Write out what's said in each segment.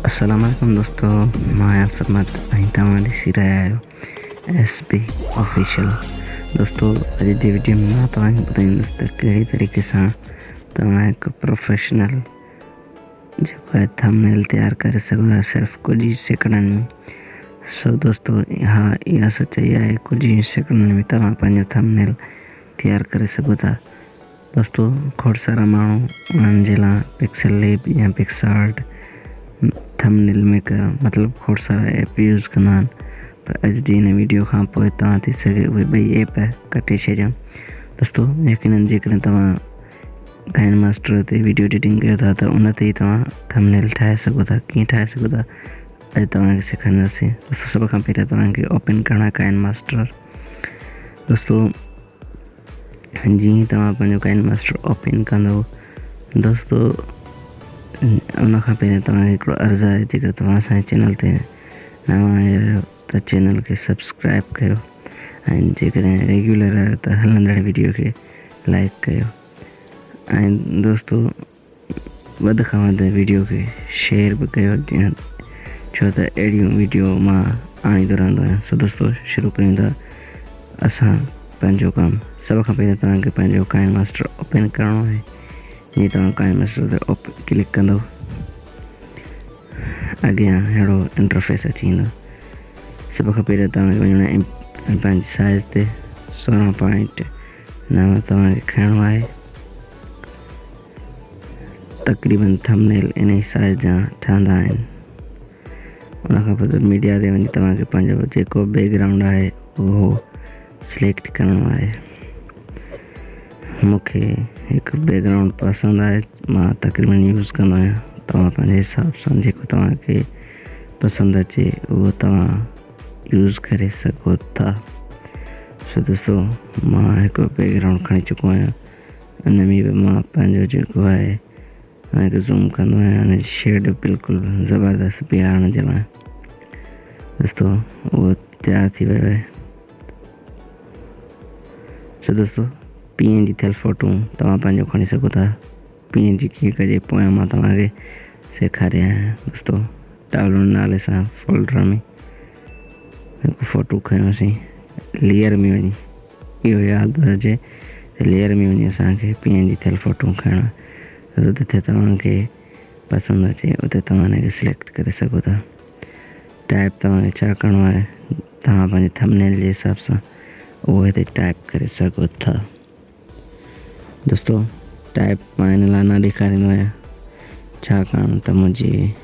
अस्सलाम वालेकुम दोस्तों, मैं असमत तव्हां ॾिसी रहिया आहियो SB ऑफिशियल। दोस्तों, अॼु जी वीडियो में मां तव्हांखे ॿुधाईंदुसि त कहिड़ी तरीक़े सां तव्हां हिकु प्रोफेशनल जेको आहे थंबनेल तयारु करे सघो था सिर्फ़ु कुझु ई सेकंडनि में। सो दोस्तों, इहा सच्चाई आहे, कुझु ई सेकंडनि में तव्हां पंहिंजो थंबनेल तयारु करे सघो था। दोस्तों, खोड़ सारा माण्हू उन्हनि जे लाइ पिक्सल लैब या पिक्सआर्ट थंबनेल मेकर मतलब खोड़ सारा ऐप यूज़ कंदा आहिनि, पर अॼु जी हिन वीडियो खां पोइ तव्हां थी सघे उहे ॿई ऐप कटे छॾियो। दोस्तों, यकीनन जेकॾहिं तव्हां काइन मास्टर ते वीडियो एडिटिंग कयो था त उन ते ई तव्हां थंबनेल ठाहे सघो था। कीअं ठाहे सघो था अॼु तव्हांखे सेखारींदासीं। दोस्तों, सभ खां पहिरियों तव्हांखे ओपन करणु आहे काइन मास्टर। दोस्तों, जीअं तव्हां पंहिंजो काइन मास्टर ओपन कंदव, दोस्तों उन खां पहिरियों तव्हांखे हिकिड़ो अर्ज़ु आहे, जेकर तव्हां असांजे चैनल ते नवां आया आहियो त चैनल खे सब्सक्राइब कयो ऐं जेकॾहिं रेगुलर आहियो त हलंदड़ वीडियो खे लाइक कयो ऐं दोस्तों वधि खां वधि वीडियो खे शेयर बि कयो, छो त अहिड़ियूं वीडियो मां आणींदो रहंदो आहियां। सो दोस्तों, शुरू कयूं था असां पंहिंजो कमु। सभ खां पहिरियों तव्हांखे पंहिंजो काइन मास्टर ओपन करिणो आहे। जीअं तव्हां काइन मास्टर ते क्लिक कंदव, अॻियां अहिड़ो इंटरफेस अची वेंदो। सभ खां पहिरियों तव्हांखे वञिणो आहे पंहिंजी साइज़ ते 16.9 तव्हांखे खणणो आहे। तक़रीबन थंबनेल इन ई साइज़ जा ठहंदा आहिनि। उन खां पोइ मीडिया ते वञी तव्हांखे पंहिंजो जेको बैकग्राउंड आहे उहो सिलेक्ट करिणो आहे। मूंखे हिकु बैकग्राउंड पसंदि आहे, मां तक़रीबन यूज़ कंदो आहियां। तव्हां पंहिंजे हिसाब सां जेको तव्हांखे पसंदि अचे उहो तव्हां यूज़ करे सघो था। सो दोस्तों, मां हिकु बैकग्राउंड खणी चुको आहियां। उन में बि मां पंहिंजो जेको आहे हुनखे ज़ूम कंदो आहियां, हुन जी शेड बिल्कुलु ज़बरदस्त बीहारण जे लाइ। दोस्तों, उहो तयारु थी वियो आहे। सो दोस्तों, PNG थियल फ़ोटो तव्हां पंहिंजो खणी सघो था। PNG कीअं कजे पोयां मां तव्हांखे सेखारिया आहियां। दोस्तों, डाउनलोड नाले सां फोल्डर में हिकु फ़ोटो खयोंसीं, लेयर में वञी, इहो यादि हुजे त लेयर में वञी असांखे PNG थियल फ़ोटो खणणु आहे। जिथे तव्हांखे पसंदि अचे उते तव्हां हिनखे सिलेक्ट करे सघो था। टाइप तव्हांखे छा करिणो आहे, तव्हां पंहिंजे थंबनेल जे हिसाब सां उहो हिते टाइप करे सघो था। दोस्तों, टाइप मां हिन लाइ न ॾेखारींदो आहियां छाकाणि त मुंहिंजी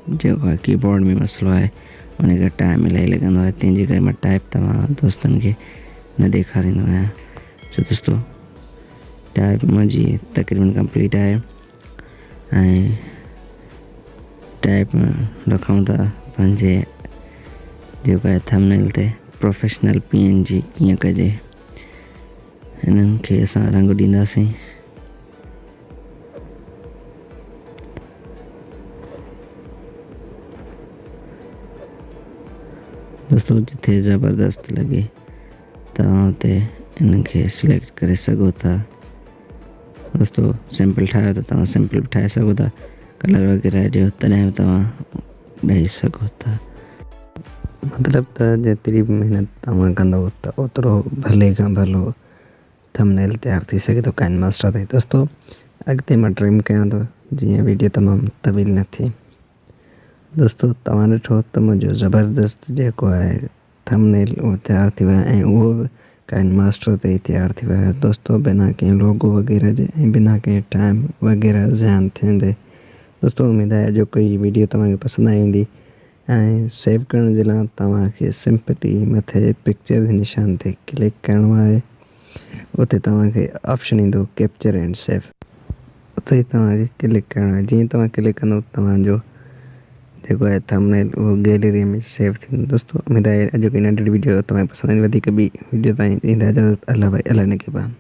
जेको आहे कीबोर्ड में मसइलो आहे, उनखे टाइम इलाही लॻंदो आहे, तंहिंजे करे मां टाइप तव्हां दोस्तनि खे न ॾेखारींदो आहियां। सो दोस्तों, टाइप मुंहिंजी तक़रीबन कंप्लीट आहे ऐं टाइप रखूं था पंहिंजे जेको आहे थंबनेल ते प्रोफेशनल PNG कीअं कजे, हिननि खे असां रंग ॾींदासीं। दोस्तों, जिथे ज़बरदस्त लॻे तव्हां उते हिनखे सिलेक्ट करे सघो था। दोस्तों, सिंपल ठाहियो त तव्हां सिंपल बि ठाहे सघो था, कलर वग़ैरह ॾियो तॾहिं बि तव्हां ॾेई सघो था। मतिलबु त जेतिरी बि महिनत तव्हां कंदव त ओतिरो भले खां भलो थंबनेल तयारु थी सघे थो काइन मास्टर ते। दोस्तों, अॻिते मां ट्रिम कयां थो जीअं वीडियो तमामु तवील न थिए। दोस्तों, तव्हां ॾिठो त मुंहिंजो ज़बरदस्त जेको आहे थंबनेल उहो तयारु थी वियो आहे ऐं उहो बि काइन मास्टर ते ई तयारु थी वियो आहे। दोस्तों, बिना कंहिं लोगो वग़ैरह जे ऐं बिना कंहिं टाइम वग़ैरह ज़्यान थींदे। दोस्तों, उमेदु आहे जो कोई वीडियो तव्हांखे पसंदि आई हूंदी ऐं सेव करण जे लाइ तव्हांखे सिंपली मथे पिक्चर जे निशान ते क्लिक करिणो आहे। उते तव्हांखे ऑप्शन ईंदो कैप्चर एंड सेव, उते ई तव्हांखे क्लिक करिणो आहे। जीअं तव्हां क्लिक कंदव तव्हांजो जेको आहे थंबनेल उहो गैलरी में सेव थींदो। दोस्तों, उमेदु आहे अॼु कोई नंढड़ी वीडियो तव्हांखे पसंदि आई, वधीक ॿी वीडियो ताईं ईंदा इजाज़त। अल्लाह भाई, अल्लाह निगहबान।